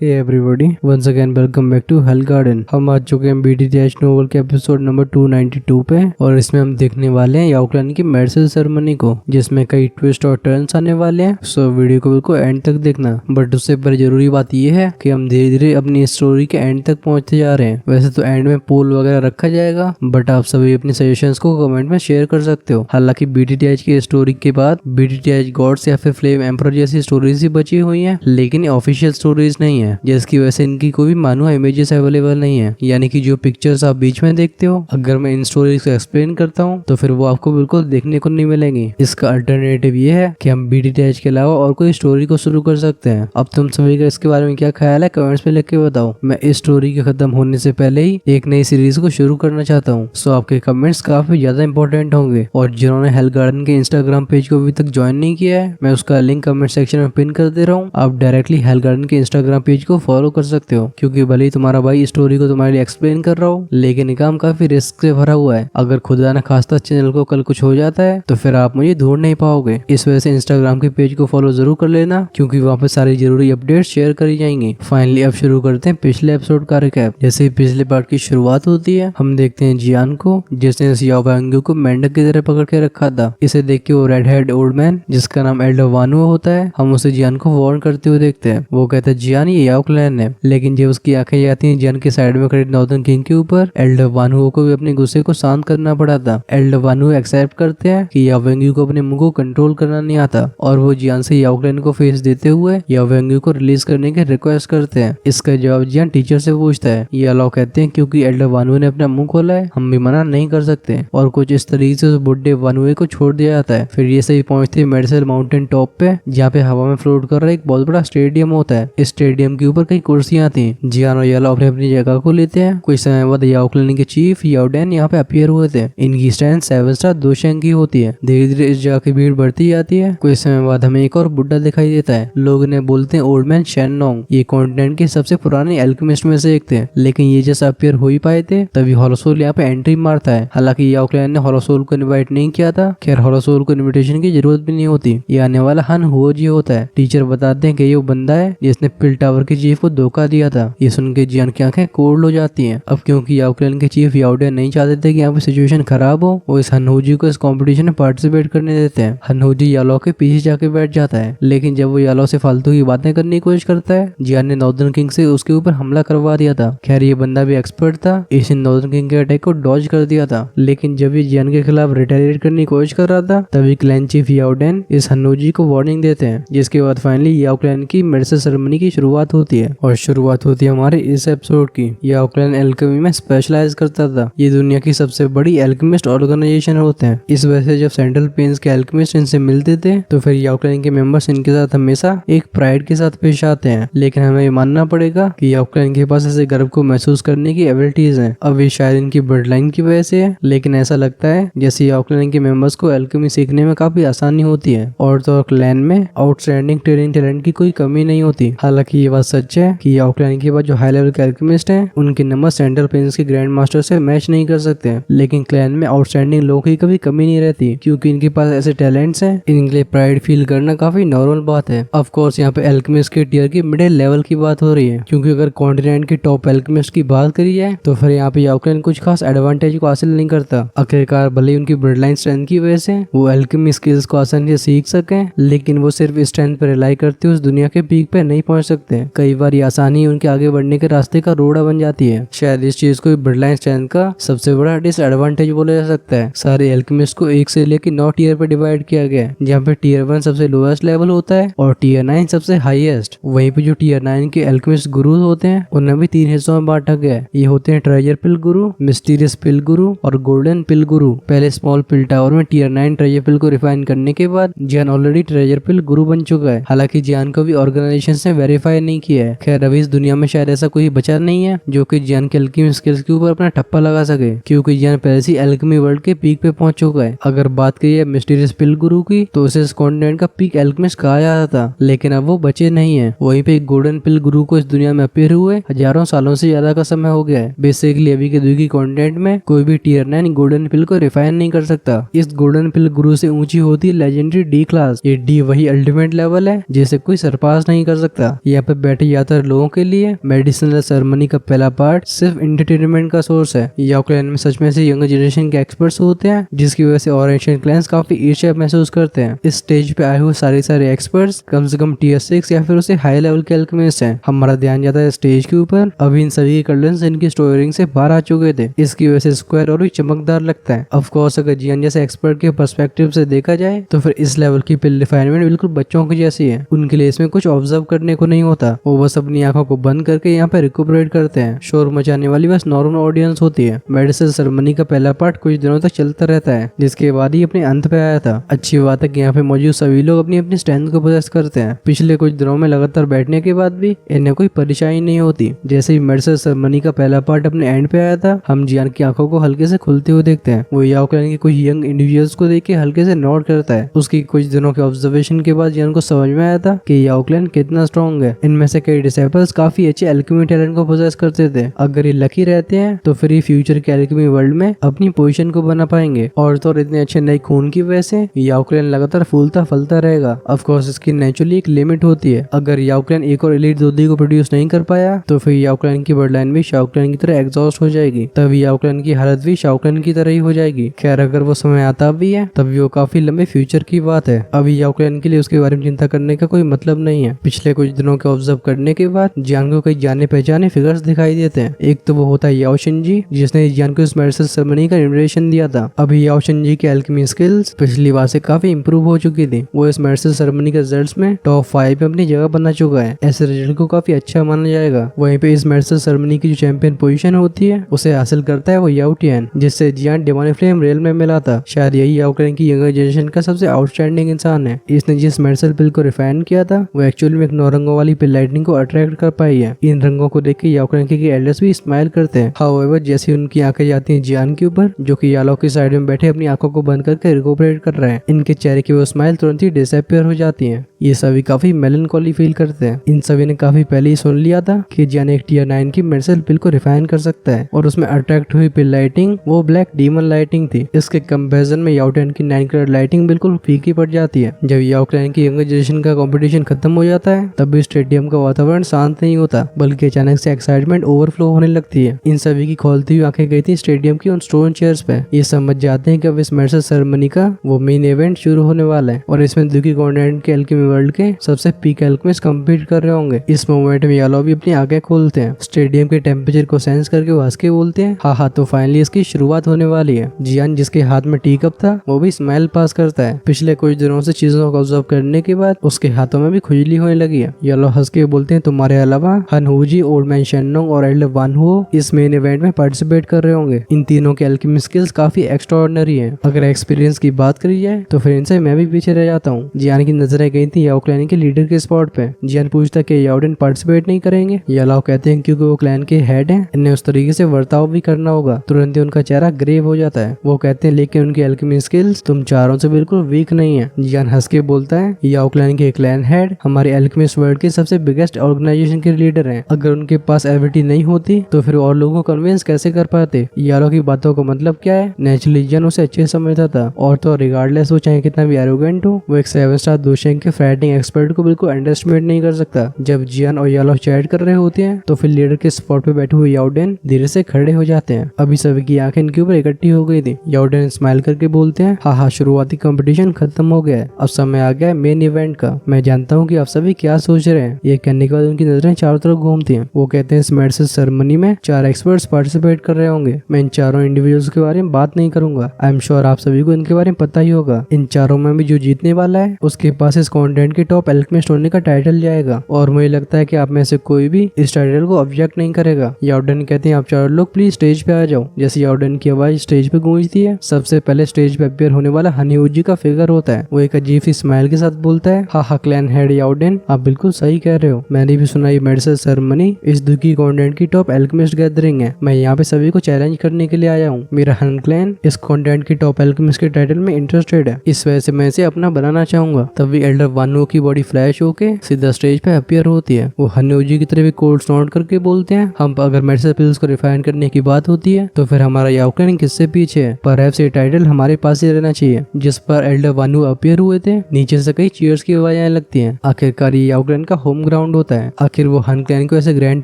Hey everybody, once again welcome back to Hell Garden। हम आ चुके हैं BTTH नोवेल के एपिसोड नंबर 292 पे और इसमें हम देखने वाले हैं याओक्लान की मैरिज सेरेमनी को, जिसमें कई ट्विस्ट और टर्न्स आने वाले हैं। सो वीडियो को बिल्कुल एंड तक देखना। बट उससे पहले जरूरी बात यह है कि हम धीरे धीरे अपनी स्टोरी के एंड तक पहुंचते जा रहे हैं। वैसे तो एंड में पोल वगैरह रखा जाएगा, बट आप सभी अपने सजेशंस को कमेंट में शेयर कर सकते हो। हालांकि BTTH की स्टोरी के बाद BTTH गॉड्स या फिर फ्लेम एम्पर जैसी स्टोरीज ही बची हुई है, लेकिन ऑफिशियल स्टोरीज नहीं है, जिसकी वजह से इनकी कोई भी मानुआ इमेजेस अवेलेबल नहीं है। यानी कि जो पिक्चर्स आप बीच में देखते हो, अगर मैं इन स्टोरीज को एक्सप्लेन करता हूँ तो फिर वो आपको बिल्कुल देखने को नहीं मिलेंगी। इसका अल्टरनेटिव ये है कि हम BTTH के अलावा और कोई स्टोरी को शुरू कर सकते हैं। अब तुम सभी का इसके बारे में क्या ख्याल है, कमेंट्स में लिख के बताओ। मैं इस स्टोरी के खत्म होने से पहले ही एक नई सीरीज को शुरू करना चाहता हूँ। सो आपके कमेंट्स काफी ज्यादा इंपॉर्टेंट होंगे। और जिन्होंने हेल गार्डन के इंस्टाग्राम पेज को अभी तक ज्वाइन नहीं किया है, मैं उसका लिंक कमेंट सेक्शन में पिन कर दे रहा हूँ। आप डायरेक्टली हेल गार्डन के इंस्टाग्राम पेज को फॉलो कर सकते हो, क्योंकि भले ही तुम्हारा भाई स्टोरी को तुम्हारे लिए एक्सप्लेन कर रहा हो, लेकिन ये काम काफी रिस्क से भरा हुआ है। अगर खुदा न खास्ता चैनल को कल कुछ हो जाता है तो फिर आप मुझे ढूंढ नहीं पाओगे। इस वजह से इंस्टाग्राम के पेज को फॉलो जरूर कर लेना, क्योंकि वहाँ पे सारी जरूरी अपडेट शेयर करी जाएंगी। फाइनली अब शुरू करते हैं पिछले एपिसोड का रिकैप। जैसे ही पिछले पार्ट की शुरुआत होती है, हम देखते हैं जियान को, जिसने याओ वेंग्यू को मेंढक की तरह पकड़ के रखा था। इसे देख के वो रेड हेड ओल्ड मैन, जिसका नाम एल्डर वानुआ होता है, हम उसे जियान को वार्न करते हुए देखते हैं। वो कहता है जियान ये याओक्लैन है, लेकिन जब उसकी आंखें जाती हैं जियान के साइड में खड़े नॉर्दर्न किंग के ऊपर, एल्डर वानुआ को भी अपने गुस्से को शांत करना पड़ा था। एल्डर वानुआ एक्सेप्ट करते हैं कि याओ वेंग्यू को अपने मुंह को कंट्रोल करना नहीं आता, और वो जियान से याओक्लैन को फेस देते हुए याओ वेंग्यू को रिलीज करने की रिक्वेस्ट करते हैं। इसका जवाब जियान टीचर से पूछता है। ये अलाउ कहते हैं क्योंकि एल्डर वानुआ ने अपना मुंह खोला है, हम भी मना नहीं कर सकते। और कुछ इस तरीके से उस बुड्ढे वानुए को छोड़ दिया जाता है। फिर ये सभी पहुंचते हैं मेडिसल माउंटेन टॉप पे, जहाँ पे हवा में फ्लोट कर रहा एक बहुत बड़ा स्टेडियम होता है। इस स्टेडियम के ऊपर कई कुर्सियां थी। जियान और यालो अपनी अपनी जगह को लेते हैं। कुछ समय बाद याओक्लैन के चीफ याओडेन यहाँ पे अपीयर हुए थे। इनकी स्ट्रेंथ 7 स्टार 2 शैंक की होती है। धीरे धीरे इस जगह की भीड़ बढ़ती जाती है। कुछ समय बाद हमें एक और बुड्ढा दिखाई देता है। लोग ने बोलते हैं ओल्ड मैन शेननोंग। ये कॉन्टिनेंट के सबसे पुराने एल्केमिस्ट में से एक थे, लेकिन ये जैसा अपीयर हो ही पाए थे तभी होलोसोल यहाँ पे एंट्री मारता है। हालांकि याओक्लैन ने होलोसोल को इनवाइट नहीं किया था। खैर होलोसोल को इन्विटेशन की जरूरत भी नहीं होती, ये आने वाला हन हुओजी होता है। टीचर बताते हैं कि ये वो बंदा है जिसने पिल टावर के चीफ को धोखा दिया था। ये सुन के जियान की आंखें कोल्ड हो जाती हैं। अब क्योंकि याओक्लैन के चीफ याओडेन नहीं चाहते थे कि यहाँ पे सिचुएशन खराब हो, वो इस हनहोजी को इस कंपटीशन में पार्टिसिपेट करने देते हैं। हनहोजी यालो के पीछे जाके बैठ जाता है, लेकिन जब वो यालो से फालतू की बातें करने की कोशिश करता है, जियान ने नॉर्दर्न किंग से उसके ऊपर हमला करवा दिया था। खैर ये बंदा भी एक्सपर्ट था, इसने नॉर्दर्न किंग के अटैक को डॉज कर दिया था। लेकिन जब ये जियान के खिलाफ रिटेलिएट करने की कोशिश कर रहा था, तभी क्लैन चीफ याओडेन इस हनहोजी को वार्निंग देते हैं। जिसके बाद फाइनली याओक्लैन की मेडिसिन सेरेमनी की शुरुआत होती है। और शुरुआत होती है हमारे इस एपिसोड की। याओक्लैन एल्केमी में स्पेशलाइज करता था। ये दुनिया की सबसे बड़ी एल्केमिस्ट ऑर्गेनाइजेशन होते हैं। इस वजह से जब सेंट्रल प्लेन्स के एल्केमिस्ट इनसे मिलते थे, तो फिर याओक्लैन के मेंबर्स इनके साथ हमेशा एक प्राइड के साथ पेश आते हैं। लेकिन हमें ये मानना पड़ेगा कि याओक्लैन के पास ऐसे गर्व को महसूस करने की एबिलिटीज हैं। अब ये शायद इनकी ब्लड लाइन की वजह से है, लेकिन ऐसा लगता है जैसे याओक्लैन के मेंबर्स को एल्केमी सीखने में काफी आसानी होती है। और तो क्लैन में आउटस्टैंडिंग ट्रेनिंग टैलेंट की कोई कमी नहीं होती। हालांकि ये बात सच है कि याओक्लैन के बाद जो हाई लेवल के एल्केमिस्ट हैं, उनके नंबर सेंट्रल प्लेन्स के ग्रैंड मास्टर से मैच नहीं कर सकते। लेकिन क्लैन में आउटस्टैंडिंग लोगों की कभी कमी नहीं रहती, क्योंकि इनके पास ऐसे टैलेंट्स हैं। इनके लिए प्राइड फील करना काफी नॉर्मल बात है। ऑफ कोर्स यहाँ पे एल्केमिस्ट के टियर की मिडिल लेवल की बात हो रही है, क्योंकि अगर कॉन्टिनेंट के टॉप एल्केमिस्ट की बात करी जाए तो फिर यहाँ पे याओक्लैन कुछ खास एडवांटेज को हासिल नहीं करता। आखिरकार भले ही उनकी ब्लड लाइन स्ट्रेंथ की वजह से वो एल्केमी स्किल्स को आसानी से सीख सके, लेकिन वो सिर्फ स्ट्रेंथ पर रिलाई करते हुए उस दुनिया के पीक पे नहीं पहुंच सकते। कई बार ये आसानी उनके आगे बढ़ने के रास्ते का रोड़ा बन जाती है। शायद इस चीज को ब्लड लाइन स्ट्रेंथ का सबसे बड़ा डिसएडवांटेज बोला जा सकता है। सारे एल्केमिस्ट को 1 से लेकर 9 टीयर पे डिवाइड किया गया है, जहाँ पे टीयर 1 सबसे लोएस्ट लेवल होता है और टीयर 9 सबसे हाईएस्ट। वहीं पे जो टीयर 9 के एल्केमिस्ट गुरु होते हैं, उन्हें भी 3 हिस्सों में बांटा गया है। ये होते हैं ट्रेजर पिल गुरु, मिस्टीरियस पिल गुरु और गोल्डन पिल गुरु। पहले स्मॉल पिल टावर में टीयर 9 ट्रेजर पिल को रिफाइन करने के बाद जियान ऑलरेडी ट्रेजर पिल गुरु बन चुका है। हालांकि जियान को भी ऑर्गेनाइजेशन से वेरीफाई नहीं किया है। खैर अभी इस दुनिया में शायद ऐसा कोई बचा नहीं है जो कि जियान के एल्केमी स्किल्स के ऊपर अपना ठप्पा लगा सके, क्योंकि जियान पहले से एल्केमी वर्ल्ड के पीक पे पहुंच चुका है। अगर बात करिए मिस्टीरियस पिल गुरु की, तो उसे इस कॉन्टिनेंट का पीक एल्केमिस्ट कहा जाता था, लेकिन अब वो बचे नहीं है। वहीं पे गोल्डन पिल गुरु को इस दुनिया में अपीयर हुए हजारों सालों से ज्यादा का समय हो गया है। बेसिकली अभी के दुनिया कॉन्टिनेंट में कोई भी टीयर 9 गोल्डन पिल को रिफाइन नहीं कर सकता। इस गोल्डन पिल गुरु से ऊंची होती है लेजेंडरी डी क्लास। ये डी वही अल्टीमेट लेवल है जिसे कोई सरपास नहीं कर सकता। यहाँ पे बैठे ज्यादातर लोगों के लिए मेडिसिनल सेरेमनी का पहला पार्ट सिर्फ एंटरटेनमेंट का सोर्स है। याओ क्लैन में सच में से यंगर जनरेशन के एक्सपर्ट्स होते हैं, जिसकी वजह से और एशियन क्लैंस काफी ईर्ष्या महसूस करते हैं। इस स्टेज पे आए हुए सारे एक्सपर्ट्स कम से कम टियर 6 या फिर उसे हाई लेवल के अल्केमिस्ट हैं। हमारा ध्यान जाता है स्टेज के ऊपर। अभी इन सभी के कर्टन्स इनकी स्टोरिंग से बाहर आ चुके थे, इसकी वजह से स्क्वायर और भी चमकदार लगता है। ऑफ कोर्स अगर जियान जैसे एक्सपर्ट के पर्सपेक्टिव से देखा जाए तो फिर इस लेवल की पिल रिफाइनमेंट बिल्कुल बच्चों की जैसी है। उनके लिए इसमें कुछ ऑब्जर्व करने को नहीं होता, वो बस अपनी आंखों को बंद करके यहाँ पे रिकूपरेट करते हैं। शोर मचाने वाली बस नॉर्मल ऑडियंस होती है। मेडिसिन सेरेमनी का पहला पार्ट कुछ दिनों तक चलता रहता है, जिसके बाद ही अपने अंत पे आया था। अच्छी बात है कि यहाँ पे मौजूद सभी लोग अपनी अपनी स्ट्रेंथ को पोजेस करते हैं। पिछले कुछ दिनों में लगातार बैठने के बाद भी इन्हें कोई परेशानी नहीं होती। जैसे ही मेडिसिन सेरेमनी का पहला पार्ट अपने एंड पे आया था, हम जियान की आंखों को हल्के से खुलते हुए देखते हैं। वो याओ क्लैन के कुछ यंग इंडिविजुअल्स को देख के हल्के से नोट करता है। उसकी कुछ दिनों के ऑब्जर्वेशन के बाद जियान को समझ में आया था कि याओ क्लैन कितना स्ट्रॉन्ग है। इनमें से कई डिसाइपल्स काफी अच्छे एल्केमी टैलेंट को पोजेस करते थे। अगर ये लकी रहते हैं तो फिर ये फ्यूचर के एल्केमी वर्ल्ड में अपनी पोजीशन को बना पाएंगे। और तो इतने अच्छे नए खून की वजह से याओ क्लैन लगातार फूलता फलता रहेगा। ऑफ कोर्स इसकी नेचुरली एक लिमिट होती है। अगर याओ क्लैन एक और एलीट दूधी को प्रोड्यूस नहीं कर पाया तो फिर याओ क्लैन की ब्लड लाइन भी शाओ क्लैन की तरह एग्जॉस्ट हो जाएगी। तब याओ क्लैन की हालत भी शाओ क्लैन की तरह ही हो जाएगी। खैर अगर वो समय आता भी है तब भी वो काफी लंबे फ्यूचर की बात है। अभी याओ क्लैन के लिए उसके बारे में चिंता करने का कोई मतलब नहीं है। पिछले कुछ दिनों के ऑब्जर्व करने के बाद जियान को कई जाने पहचाने फिगर्स दिखाई देते हैं। एक तो वो होता है याओ शिनजी, जिसने जियान को इस मेडिसिन सेरेमनी का इन्विटेशन दिया था। अभी याओ शिनजी की एल्केमी स्किल्स पिछली बार से काफी इंप्रूव हो चुकी थी। वो इस मेडिसिन सेरेमनी के रिजल्ट्स में टॉप 5 में अपनी जगह बना चुका है। ऐसे रिजल्ट को काफी अच्छा माना जाएगा। वहीं पे इस मेडिसिन सेरेमनी की जो चैंपियन पोजीशन होती है उसे हासिल करता है वो याओ टियान, जिससे जियान डिवाइन फ्लेम रियल में मिला था। शायद यही याओ क्लैन की यंगर जनरेशन का सबसे आउटस्टैंडिंग इंसान है। इसने जिस मेडिसिन पिल को रिफाइन किया था वो एक्चुअली में एक 9 रंगों वाली पिल लाइटनिंग को अट्रैक्ट कर पाई है। इन रंगों को देख के याओ क्लैन के एल्डर्स भी स्माइल करते हैं। हाउएवर जैसे उनकी आंखें जाती हैं जियान के ऊपर, जो कि यालो की साइड में बैठे अपनी आंखों को बंद करके रिकूपरेट कर रहे हैं, इनके चेहरे की वो स्माइल तुरंत ही डिसअपियर हो जाती है। ये सभी काफी मेलनकॉली फील करते हैं। इन सभी ने काफी पहले ही सुन लिया था कि जियान एक टियर 9 की मेडिसिन पिल को रिफाइन कर सकता है और उसमें अट्रैक्ट हुई पिल लाइटिंग वो ब्लैक डीमन लाइटिंग थी। इसके कंपैरिजन में याओ टियान की 9 कलर लाइटिंग बिल्कुल फीकी पड़ जाती है। जब याओ क्लैन की यंगर जनरेशन का कंपटीशन खत्म हो जाता है तब भी स्टेडियम का वातावरण शांत नहीं होता, बल्कि अचानक से एक्साइटमेंट ओवरफ्लो होने लगती है। इन सभी की खोलती हुई आंखें गई थी स्टेडियम की उन स्टोन चेयर्स पे। ये समझ जाते हैं कि अब इस मेडिसिन सेरेमनी का वो मेन इवेंट शुरू होने वाला है और इसमें दुखी कॉन्टिनेंट के एल्केमी वर्ल्ड के सबसे पीक एल्केमिस्ट कम्पीट कर रहे होंगे। इस मोमेंट में यालो भी अपनी आंखें खोलते हैं। स्टेडियम के टेम्परेचर को सेंस करके वो हंस के बोलते हैं, हाँ तो फाइनली इसकी शुरुआत होने वाली है। जियान जिसके हाथ में टी कप था वो भी स्माइल पास करता है। पिछले कुछ दिनों से चीजों को ऑब्जर्व करने के बाद उसके हाथों में भी खुजली होने लगी है। यालो हंस के बोलते हैं, तुम्हारे अलावा हन हुजी, ओल्ड मैन शेनोंग और एल्डर वान हुओ इस मेन इवेंट में पार्टिसिपेट कर रहे होंगे। इन तीनों के एल्केमी स्किल्स काफी एक्स्ट्राऑर्डिनरी हैं। अगर एक्सपीरियंस की बात करी जाए तो फिर इनसे मैं भी पीछे रह जाता हूँ। जियान की नजरें गई थी याओ क्लैन के लीडर के स्पॉट पे। जियान पूछता कि याओडिन पार्टिसिपेट नहीं करेंगे। यालाओ कहते हैं क्योंकि वो क्लैन के हेड हैं, इन्हें उस तरीके से वर्ताव भी करना होगा। तुरंत ही उनका चेहरा ग्रेव हो जाता है। वो कहते हैं लेकिन उनकी एल्केमी स्किल्स तुम चारों से बिल्कुल वीक नहीं है। जियान हंस के बोलता है, याओ क्लैन के क्लैन हेड हमारे एल्केमिस्ट वर्ल्ड के सबसे बिगेस्ट ऑर्गेनाइजेशन के लीडर हैं। अगर उनके पास एबिलिटी नहीं होती तो फिर और लोगों को कन्विंस कैसे कर पाते। यालो की बातों का मतलब क्या है? नेचुरली जियान उसे अच्छे समझता था और तो रिगार्डलेस वो चाहे कितना भी एरोगेंट हो, वो एक 7 स्टार दोशेंग के फाइटिंग एक्सपर्ट को बिल्कुल अंडरस्टिमेट नहीं कर सकता। जब जियान और यालो चैट कर रहे होते हैं तो फिर लीडर के स्पॉट पे बैठे हुए याओडिन धीरे से खड़े हो जाते हैं। अभी सभी की आंखें इनके ऊपर इकट्ठी हो गई थी। याओडिन स्माइल करके बोलते हैं, हाँ शुरुआती कंपटीशन खत्म हो गया है, अब समय आ गया है मेन इवेंट का। मैं जानता हूँ कि आप सभी क्या सोच रहे हैं। ये कहने के बाद उनकी नजरें चारों तरफ घूमती हैं। वो कहते हैं इस मेडिसिन सेरेमनी में 4 एक्सपर्ट्स पार्टिसिपेट कर रहे होंगे। मैं इन चारों इंडिविजुअल्स के बारे में बात नहीं करूंगा। आई एम श्योर आप सभी को इनके बारे में पता ही होगा। इन चारों में भी जो जीतने वाला है उसके पास इस कॉन्टिनेंट के टॉप एल्केमिस्ट होने का टाइटल जाएगा और मुझे लगता है कि आप में से कोई भी इस टाइटल को ऑब्जेक्ट नहीं करेगा। याओडिन कहते हैं आप चारों लोग प्लीज स्टेज पे आ जाओ। जैसे याओडिन की आवाज स्टेज पे गूंजती है, सबसे पहले स्टेज पे अपीयर होने वाला हनीउजी का फिगर होता है। वो एक अजीब सी स्माइल के साथ बोलता है, हाँ क्लैन हेड याओडिन, आप बिल्कुल सही कह रहे हो। मैंने भी सुना ये मेडिसिन सेरेमनी इस दुखी कॉन्टिनेंट की टॉप एल्केमिस्ट गैदरिंग है। मैं यहाँ पे सभी को चैलेंज करने के लिए आया हूँ। मेरा हन क्लैन इस कॉन्टिनेंट की टॉप एल्केमिस्ट के टाइटल में इंटरेस्टेड है, इस वजह से मैं इसे अपना बनाना चाहूंगा। तभी एल्डर वन वानु की बॉडी फ्लैश होके सीधा स्टेज पे अपीयर होती है। वो हन्नोजी की तरफ भी कोड नोट करके बोलते हैं, हम अगर मेडिसिन पिल्स को रिफाइन करने की बात होती है तो फिर हमारा याओक्लैन किससे पीछे है, परहैप्स ये टाइटल हमारे पास ही रहना चाहिए। जिस पर एल्डर वानु अपीयर हुए थे, नीचे से कई चीयर्स की आवाजें लगती हैं। आखिरकार ये याओक्लैन का होम ग्राउंड होता है। आखिर वो हन क्लैन को ऐसे ग्रैंड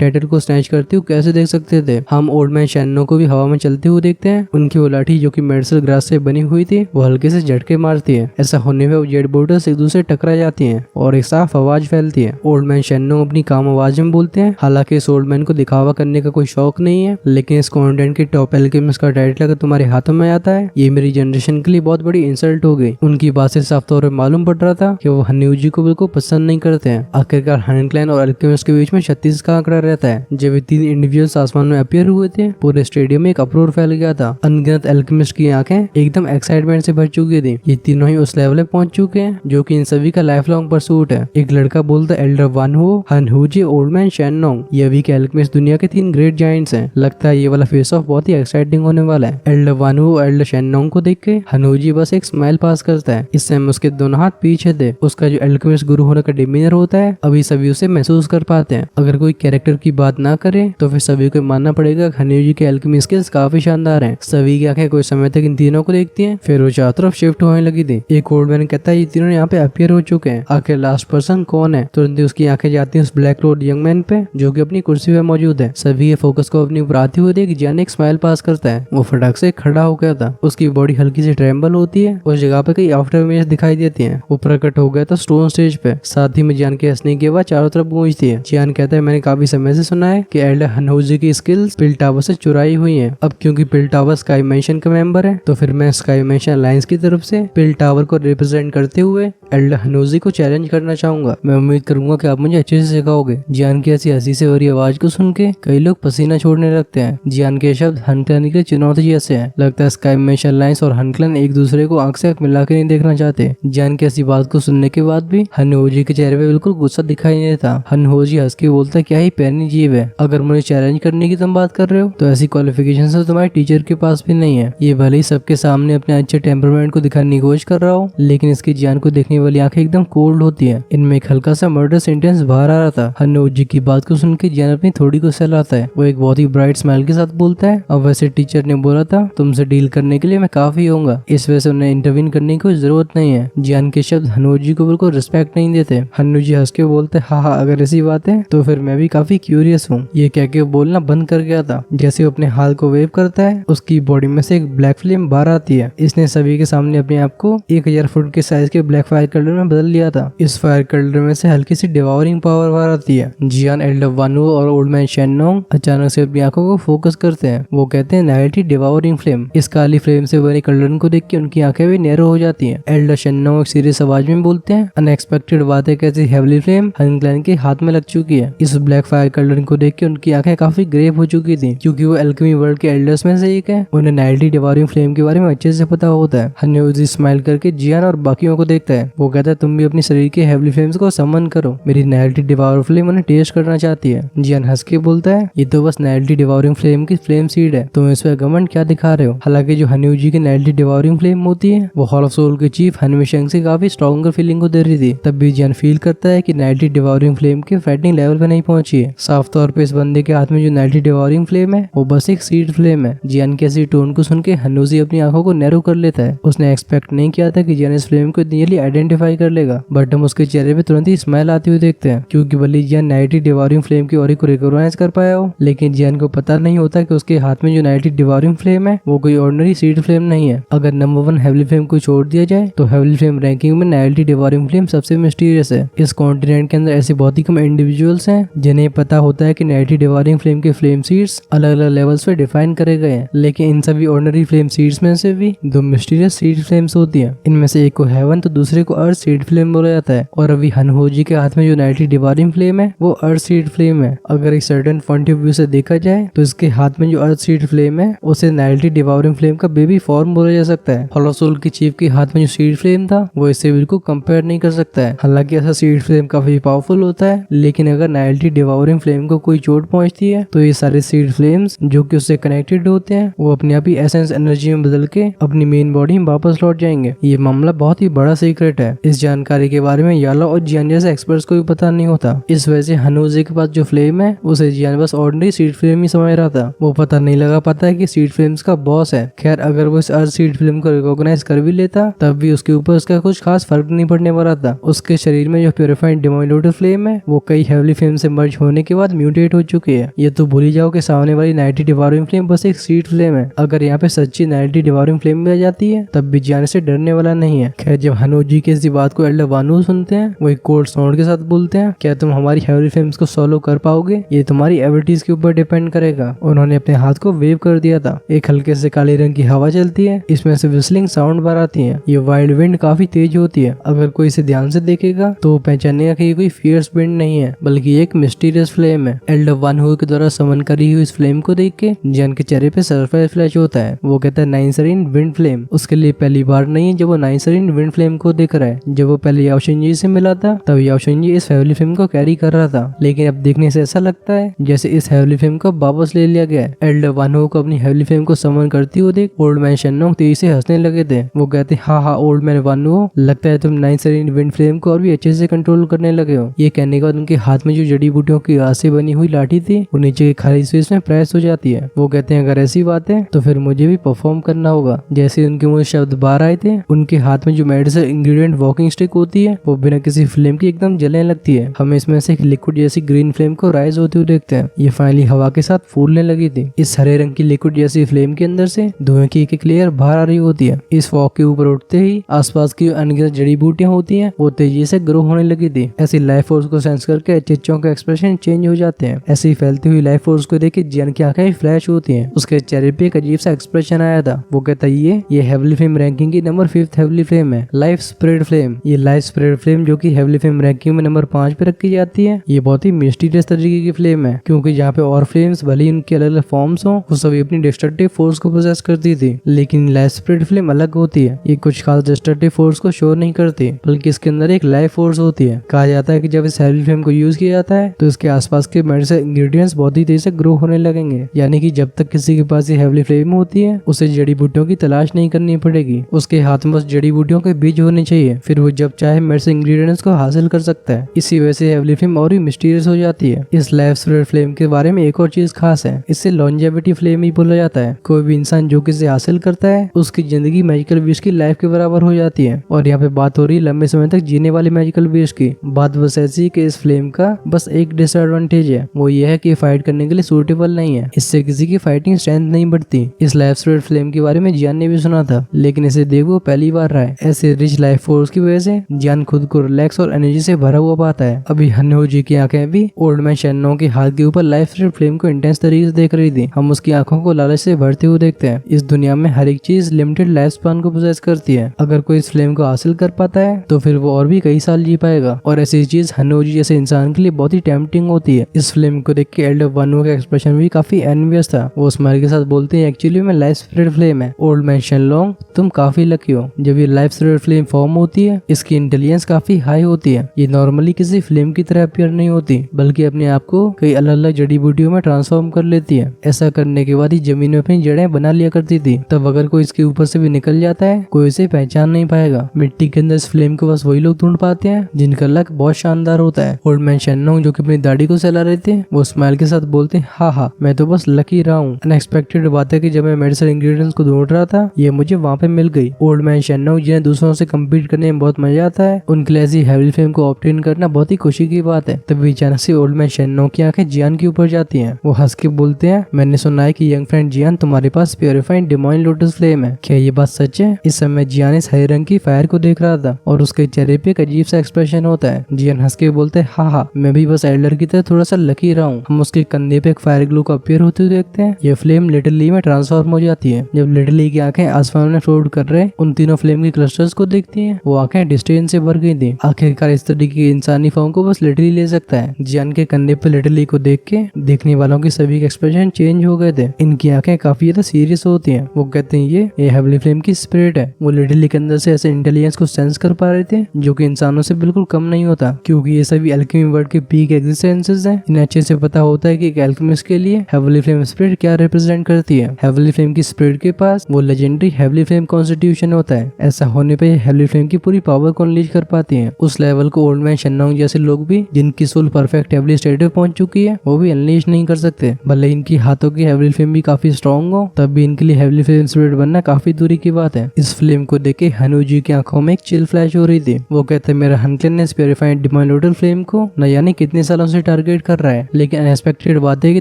टाइटल को स्नैच करते हुए कैसे देख सकते थे। हम ओल्ड मैन शैनो को भी हवा में चलते हुए देखते हैं। उनकी वो लाठी जो कि मेडिसिन ग्रास से बनी हुई थी वो हल्के से झटके मारती है। ऐसा होने में वो जेट बोटर्स एक दूसरे टकरा जाती हैं और एक साफ आवाज फैलती है। ओल्ड मैन शैनो अपनी काम आवाज में बोलते हैं। हालांकि इस ओल्ड मैन को दिखावा करने का कोई शौक नहीं है, लेकिन इस कॉन्टेंट के टॉप एल्केमिस्ट का टाइटल अगर तुम्हारे हाथों में आता है, ये मेरी जनरेशन के लिए बहुत बड़ी इंसल्ट हो गई। उनकी बात से साफ तौर पर मालूम पड़ रहा था कि वो हन्नोजी को बिल्कुल पसंद नहीं करते हैं। आखिरकार हन क्लैन और एल्केमिस्ट के बीच में 36 का आंकड़ा रहता है। जब ये 3 इंडिविजुअल्स आसमान में अपीयर हुए थे, पूरे स्टेडियम में एक अप्रोर फैल गया था। अनगिनत एल्केमिस्ट की आंखें एकदम एक्साइटमेंट से भर चुकी थी। ये तीनों ही उस लेवल पे पहुंच चुके हैं जो कि इन सभी का लाइफ लॉन्ग परसूट है। एक लड़का बोलता है, एल्डर वानहो, हनहुजी, ओल्ड मैन शैनोंग, ये अभी के एल्केमिस्ट दुनिया के 3 ग्रेट जायंट्स हैं। लगता है ये वाला फेस ऑफ बहुत ही एक्साइटिंग होने वाला है। एल्डर वानहो और एल्डर शैनोंग को देख के हनहुजी बस एक स्माइल पास करता है। इस समय उसके दोनों हाथ पीछे थे। उसका जो एल्केमिस्ट गुरु होने का डिमीनर होता है, अभी सभी उसे महसूस कर पाते हैं। अगर कोई कैरेक्टर की बात ना करे तो फिर सभी को मानना पड़ेगा हनहुजी के एल्केमी स्किल्स काफी शानदार हैं। सभी की आंखें कुछ समय तक इन तीनों को देखती हैं, फिर वो चारों तरफ शिफ्ट होने लगी थी। एक ओल्ड मैन कहता है, ये तीनों यहाँ पे अपीयर हो चुके हैं, आखिर लास्ट पर्सन कौन है। तुरंत उसकी आंखें जाती हैं उस ब्लैक रोड यंग मैन पे जो कि अपनी कुर्सी पे मौजूद है। सभी ये फोकस को अपनी ऊपर आते हुए देख जियान एक स्माइल पास करता है। वो फटाक से खड़ा हो गया था। उसकी बॉडी हल्की सी ट्रेम्बल होती है। उस जगह पे कई आफ्टर इमेज दिखाई देती हैं। वो प्रकट हो गया था स्टोन स्टेज पे। साथ ही में जियान के हंसने की आवाज चारों तरफ गूंजती है। जियान कहता है, मैंने काफी समय से सुना है कि एल्डर हनहुजी की स्किल्स पिल टावर से चुराई हुई हैं। अब क्योंकि पिल टावर स्काई मेंशन का मेंबर है, तो फिर मैं स्काई मेंशन अलायंस की तरफ से पिल टावर को रिप्रेजेंट करते हुए एल्डर हनहुजी को चैलेंज करना चाहूंगा। मैं उम्मीद करूंगा कि आप मुझे अच्छे से सिखाओगे। जियान की ऐसी हंसी से भरी आवाज को सुन के कई लोग पसीना छोड़ने लगते हैं। जियान के शब्द हन क्लैन के चुनौती जैसे हैं। लगता है स्काई मेंशन अलायंस और हन क्लैन एक दूसरे को आंख से आंख मिला के नहीं देखना चाहते। जियान की ऐसी बात को सुनने के बाद भी हनहुजी के चेहरे पे बिल्कुल गुस्सा दिखाई नहीं देता। हनहुजी हंस के बोलता है, क्या ही पैनी जीव है, अगर मुझे चैलेंज करने की तुम बात कर रहे हो तो ऐसी क्वालिफिकेशन तो तुम्हारे टीचर के पास भी नहीं है। ये भले ही सबके सामने अपने अच्छे टेम्परामेंट को दिखाने की कोशिश कर रहा हो, लेकिन इसकी जियान को देखने वाली आंखें एकदम कोल्ड होती है। इनमें एक हल्का सा मर्डर सेंटेंस बाहर आ रहा था। हनहुजी की बात को सुन के जियान अपनी थोड़ी को सहलाता है। वो एक बहुत ही ब्राइट स्माइल के साथ बोलता है, अब वैसे टीचर ने बोला था तुमसे डील करने के लिए मैं काफी होऊंगा, इस वजह से उन्हें इंटरवीन करने की कोई जरूरत नहीं है। जियान के शब्द हनहुजी को बिल्कुल रिस्पेक्ट नहीं देते। हनहुजी हंस के बोलते, हाँ अगर ऐसी बात है तो फिर मैं भी काफी क्यूरियस हूँ। ये कह के बोलना बंद कर गया था। जैसे वो अपने हाथ को वेव करता है, उसकी बॉडी में से एक ब्लैक फ्लेम बाहर आती है। इसने सभी के सामने अपने आप को 1000 फुट के साइज के ब्लैक फायर कलर में बदल लिया था। इस फायर कलर में से हल्की सी डिवावरिंग पावर बाहर आती है। जियान, एल्डर वानु और ओल्ड मैन शैनोंग अचानक से अपनी आंखों को फोकस करते हैं। वो कहते हैं, नाइटी डिवावरिंग फ्लेम। इस काली फ्लेम से बने कलर को देख के उनकी आंखें भी नैरो हो जाती हैं। एल्डर शैनोंग एक सीरियस आवाज में बोलते हैं, अनएक्सपेक्टेड बात है कैसी हेवली फ्लेम हन क्लैन के हाथ में लग चुकी है। इस ब्लैक फायर कलर को देख के उनकी आंखें काफी ग्रेव हो चुकी थी, क्योंकि वो एल्केमी वर्ल्ड के एल्डर्स में से एक है। उन्हें नाइटी डिवावरिंग फ्लेम के बारे में अच्छे से पता होता है। हनहुजी स्माइल करके जियान और बाकियों को देखता है। वो कहता है, तुम भी अपनी शरीर के हेवली फ्लेम्स को समन करो, मेरी नाइटी डिवावरिंग फ्लेम उन्हें टेस्ट करना चाहती है। जियान हंस के बोलता है, ये तो बस नाइटी डिवावरिंग फ्लेम की फ्लेम सीड है, तुम इस पर घमंड क्या दिखा रहे हो। हालांकि जो हनहुजी की नाइटी डिवावरिंग फ्लेम होती है वो हॉल ऑफ सोल के चीफ हनमिशंग से काफी स्ट्रॉन्गर फीलिंग को दे रही थी। तब भी जियान फील करता है कि नाइटी डिवावरिंग फ्लेम के फाइटिंग लेवल पे नहीं पहुंची है। साफ तौर पे इस बंदे के हाथ में जो नाइटी डिवावरिंग फ्लेम है वो बस एक सीड फ्लेम है। जियान की ऐसी टोन को सुन के हनहुजी अपनी आंखों को नैरो कर लेता है। उसने एक्सपेक्ट नहीं किया था कि जियान इस फ्लेम को इतनी जल्दी आइडेंटिफाई कर लेगा, बट हम उसके चेहरे पे तुरंत ही स्माइल आती हुई देखते हैं। क्योंकि भले जियान नाइटी डिवावरिंग फ्लेम की ओरी को रिकॉग्नाइज कर पाया हो, लेकिन जियान को पता नहीं होता कि उसके हाथ में जो नाइटी डिवावरिंग फ्लेम है वो कोई ऑर्डिनरी सीड फ्लेम नहीं है। अगर नंबर 1 हेवली फ्लेम को छोड़ दिया जाए तो हेवली फ्लेम रैंकिंग में नाइटी डिवावरिंग फ्लेम सबसे मिस्टीरियस है। इस कॉन्टिनेंट के अंदर ऐसे बहुत ही कम इंडिविजुअल्स हैं जिन्हें पता होता है कि नाइटी डिवावरिंग फ्लेम के फ्लेम सीड्स अलग अलग लेवल्स पे डिफाइन करे गए हैं। लेकिन इन सभी ऑर्डिनरी फ्लेम सीड्स में से भी 2 मिस्टीरियस सीड फ्लेम्स होती हैं। इनमें से एक को हेवन तो दूसरे को अर्थ सीड फ्लेम बोला जाता है। और अभी हनहुजी के हाथ में जो नाइटी डिवावरिंग फ्लेम है वो अर्थ सीड फ्लेम है। अगर एक सर्टेन पॉइंट ऑफ व्यू से देखा जाए तो इसके हाथ में जो अर्थ सीड फ्लेम है उसे नाइटी डिवावरिंग फ्लेम का बेबी फॉर्म बोला जा सकता है। हॉल ऑफ सोल के चीफ के हाथ में जो सीड फ्लेम था वो इससे बिल्कुल कंपेयर नहीं कर सकता है। हालांकि ऐसा सीड फ्लेम काफी पावरफुल होता है, लेकिन अगर नाइटी डिवावरिंग फ्लेम को कोई चोट पहुंचती है तो ये सारे सीड फ्लेम्स जो कि उससे कनेक्टेड होते हैं वो अपने आप ही एसेंस एनर्जी में बदल के अपनी मेन बॉडी में वापस लौट जाएंगे। ये मामला बहुत ही बड़ा सीक्रेट है। इस जानकारी जानकारी के बारे में याला और जियान जैसे एक्सपर्ट्स को भी पता नहीं होता। इस वजह से हनोजी के पास जो फ्लेम है उसे जियान बस ऑर्डिनरी सीड फ्लेम ही समझ रहा था। वो पता नहीं लगा पाता है कि सीड फ्लेम्स का बॉस है। खैर अगर वो इस अर्थ सीड फ्लेम को रिकॉग्नाइज कर भी लेता तब भी उसके ऊपर उसका कुछ खास फर्क नहीं पड़ने वाला था। उसके शरीर में जो प्योरीफाइड डिवाइन लोटस फ्लेम है वो कई हेवली फ्लेम से मर्ज होने के बाद म्यूटेट हो चुकी है। ये तो भूल ही जाओ कि सामने वाली 90 डिवाइनिंग फ्लेम बस एक सीड फ्लेम है। अगर यहाँ पे सच्ची 90 डिवाइनिंग फ्लेम भी आ जाती है तब भी जियान से डरने वाला नहीं है। खैर जब हनोजी की इस बात को एल्डर वानु सुनते हैं वो एक कोल्ड साउंड के साथ बोलते हैं, क्या तुम हमारी हेवली फ्लेम्स को सॉल्व कर पाओगे? ये तुम्हारी एबिलिटीज के ऊपर डिपेंड करेगा। उन्होंने अपने हाथ को वेव कर दिया था। एक हल्के से काले रंग की हवा चलती है, इसमें से विस्लिंग साउंड बाहर आती है। ये वाइल्ड विंड काफी तेज होती है। अगर कोई इसे ध्यान से देखेगा तो पहचानेगा कि ये कोई फियर्स विंड नहीं है बल्कि एक मिस्टीरियस फ्लेम है। एल्डर वानु के द्वारा समन करी हुई इस फ्लेम को देख के जियान के चेहरे पे सरप्राइज फ्लैश होता है। वो कहता है नाइनसरीन विंड फ्लेम। उसके लिए पहली बार नहीं है जब वो नाइनसरीन विंड फ्लेम को देख रहा है। जब वो पहले याओशिंजी से मिला था तब याओशिंजी इस हेवली फ्लेम को कैरी कर रहा था, लेकिन अब देखने से ऐसा लगता है जैसे इस हेवली फ्लेम को वापस ले लिया गया है। एल्डर वानु को अपनी हेवली फ्लेम को समन करती हुए देख ओल्ड मैन शेन्नोंग तेजी से हंसने लगे थे। वो कहते हाँ ओल्ड मैन वानु, लगता है तुम नाइनसरीन विंड फ्लेम को और भी अच्छे से कंट्रोल करने लगे हो। ये कहने के बाद उनके हाथ में जो जड़ी बूटियों की घास से बनी हुई लाठी थी वो नीचे के खाली स्पेस में प्रेस हो जाती है। वो कहते हैं अगर ऐसी बात है तो फिर मुझे भी परफॉर्म करना होगा। जैसे उनके मुंह शब्द बाहर आए थे उनके हाथ में जो मेडिसिन इंग्रेडिएंट वॉकिंग स्टिक होती है वो बिना किसी फ्लेम की एकदम जलने लगती है। हमें इसमें से एक लिक्विड जैसी ग्रीन फ्लेम को राइज होते हुए देखते हैं। ये फाइनली हवा के साथ फूलने लगी थी। इस हरे रंग की लिक्विड जैसी फ्लेम के अंदर से धुएं की एक लेयर बाहर आ रही होती है। इस फॉग के ऊपर उठते ही आसपास की अनगिनत जड़ी बूटियां होती हैं वो तेजी से ग्रो होने लगी थी। ऐसी लाइफ फोर्स को सेंस करके चिच्चों के एक्सप्रेशन चेंज हो जाते हैं। ऐसी फैलती हुई लाइफ फोर्स को देख के जियान की आंखें फ्लैश होती हैं। उसके चेहरे पे एक अजीब सा एक्सप्रेशन आया था। वो कहता है ये हेवली फ्लेम रैंकिंग की नंबर 5th हेवली फ्लेम है, लाइफ स्प्रेड फ्लेम। ये लाइफ स्प्रेड फ्लेम जो कि हेवली फ्लेम रैंकिंग में नंबर 5 पे रखी जाती है, ये बहुत ही मिस्टीरियस तरीके की फ्लेम है क्योंकि जहाँ पे और फ्लेम्स भले ही उनके अलग अलग फॉर्म्स हो वो सभी अपनी डिस्ट्रक्टिव फोर्स को पोजेस करती थी, लेकिन लाइफ स्प्रेड फ्लेम अलग होती है। ये कुछ खास डिस्ट्रक्टिव फोर्स को शो नहीं करती बल्कि इसके अंदर एक लाइफ फोर्स होती है। कहा जाता है कि जब इस हेवली फ्लेम को यूज किया जाता है तो इसके आसपास के मेडिसिन इंग्रेडिएंट्स बहुत ही तेजी से ग्रो होने लगेंगे। यानी कि जब तक किसी के पास ये हेवली फ्लेम होती है उसे जड़ी बूटियों की तलाश नहीं करनी पड़ेगी। उसके हाथ में बस जड़ी बूटियों के बीज होने चाहिए, फिर वो जब चाहे मेडिसिन इंग्रेडिएंट्स को हासिल कर सकता है। इसी वजह से हेवली फ्लेम और भी मिस्टीरियस हो जाती है। इस लाइफ स्प्रेड फ्लेम के बारे में एक और चीज खास है, इससे लॉन्जेविटी फ्लेम ही बोला जाता है। कोई भी इंसान जो किसे हासिल करता है उसकी जिंदगी मैजिकल बीस्ट की लाइफ के बराबर हो जाती है। और यहाँ पे बात हो रही है लंबे समय तक जीने वाले मैजिकल बीस्ट की। बात बस ऐसी कि इस फ्लेम का बस एक डिसएडवांटेज है, वो ये है कि फाइट करने के लिए सूटेबल नहीं है। इससे किसी की फाइटिंग स्ट्रेंथ नहीं बढ़ती। इस लाइफ स्प्रेड फ्लेम के बारे में जियान ने भी सुना था, लेकिन इसे देख वो पहली बार रहा है। ऐसे रिच लाइफ फोर्स की वजह से जियान खुद को रिलैक्स और एनर्जी से भरा हुआ पाता है। अभी हनोजी की आंखें भी ओल्ड मैन शेन्नोंग के हाथ के ऊपर लाइफ स्प्रेड फ्लेम को इंटेंस तरीके से देख रही थी। हम उसकी आंखों को लालच से भरते हुए देखते हैं। इस दुनिया में हर एक चीज लिमिटेड लाइफ स्पैन को पोजेस करती है। अगर कोई इस फ्लेम को हासिल कर पाता है तो फिर वो और भी कई साल जी पाएगा, और ऐसी चीज हनोजी जैसे इंसान के लिए बहुत ही टेम्पटिंग होती है। इस फ्लेम को देख के एल्डर वानु का एक्सप्रेशन भी काफी एनवियस था। वो स्माइल के साथ बोलते हैं एक्चुअली में लाइफ स्प्रेड फ्लेम है। ओल्ड मैन शेन्नोंग तुम काफी लकी हो। जब ये लाइफ स्प्रेड फ्लेम फॉर्म होती है इसकी इंटेलिजेंस काफी हाई होती है। ये नॉर्मली किसी फ्लेम की तरह अपीयर नहीं होती बल्कि अपने आप को कई अलग अलग जड़ी बूटियों में ट्रांसफॉर्म कर लेती है। ऐसा करने के बाद ही जमीन में अपनी जड़ें बना लिया करती थी। तब अगर कोई इसके ऊपर से भी निकल जाता है कोई इसे पहचान नहीं पाएगा। मिट्टी के अंदर इस फ्लेम को बस वही लोग ढूंढ पाते हैं जिनका लक बहुत शानदार होता है। ओल्ड मैन शेन्नोंग जो कि अपनी दाढ़ी को सहला रहे थे वो स्माइल के साथ बोलते हैं हाँ मैं तो बस लकी रहा हूँ। अनएक्सपेक्टेड बात है कि जब मैं मेडिसिन इंग्रेडिएंट्स को ढूंढ रहा था ये मुझे वहाँ पे मिल गई। ओल्ड मैन शेन्नोंग जिन्हें दूसरों से कम्पीट करने में बहुत मजा आता है उनके लिए ऐसी हेवली फ्लेम को ऑब्टेन करना बहुत ही खुशी की बात है। तभी अचानक से ओल्ड मैन शेन्नोंग की आंखें जियान के ऊपर जाती हैं। वो हंस के बोलते हैं मैंने सुना है कि यंग फ्रेंड जियान तुम्हारे पास प्योरीफाइड डिवाइन लोटस फ्लेम है, क्या ये बात सच है? इस समय जियान इस हरे रंग की फायर को देख रहा था और उसके चेहरे पे एक अजीब सा एक्सप्रेशन होता है। जियान हंस के बोलते हैं हाँ मैं भी बस एल्डर की तरह थोड़ा सा लकी रहा हूँ। हम उसके कंधे पे एक फायर ग्लो का अपीयर होते हुए देखते हैं। ये फ्लेम लिटिल ली में ट्रांसफॉर्म हो जाती है। जब लिटिल ली की आंखें आसमान में फ्लोट कर रहे उन तीनों फ्लेम के क्लस्टर्स को देखती हैं वो आंखें डिस्टेंस से भर गई थी। आखिरकार इस तरीके की इंसानी फॉर्म को बस लिटिल ली ले सकता है। जियान के कंधे पे लिटिल ली को देख के देखने वालों के सभी के एक्सप्रेशन चेंज हो गए थे। इनकी आंखें काफी ज्यादा सीरियस होती हैं। वो कहते हैं ये हेवली फ्लेम की स्पिरिट है। वो लिटिल ली के अंदर से ऐसे इंटेलिजेंस को सेंस कर पा रहे थे जो कि इंसानों से बिल्कुल कम नहीं होता, क्योंकि ये सभी अल्केमी वर्ल्ड के पीक एग्जिस्टेंसेस हैं। इन्हें अच्छे से पता होता है कि एक अल्केमिस्ट के लिए हेवली फ्लेम स्पिरिट क्या रिप्रेजेंट करती है। हेवली फ्लेम की स्पिरिट के पास वो लेजेंडरी हेवली फ्लेम कॉन्स्टिट्यूशन होता है। ऐसा होने पे हेवली फ्लेम की पूरी पावर को अनलीज कर पाती है। उस लेवल को ओल्ड मैन शेनलॉन्ग जैसे लोग भी, जिनकी सोल परफेक्ट हेवली स्टेट पे पहुंच चुकी है, वो भी अनलीज नहीं कर सकते। भले इनकी हाथों की हेवली फ्लेम भी काफी स्ट्रॉन्ग हो, तब भी इनके लिए हेवली फ्लेम स्पिरिट बनना काफी दूरी की बात है। इस फ्लेम को देख के हनु जी की आंखों में एक चिल फ्लैश हो रही थी। वो कहते मेरा हनक्लेन ने प्योरीफाइड डिवाइन लोटल फ्लेम को न जाने कितने सालों से टारगेट कर रहा है, लेकिन अनएक्सपेक्टेड बात है कि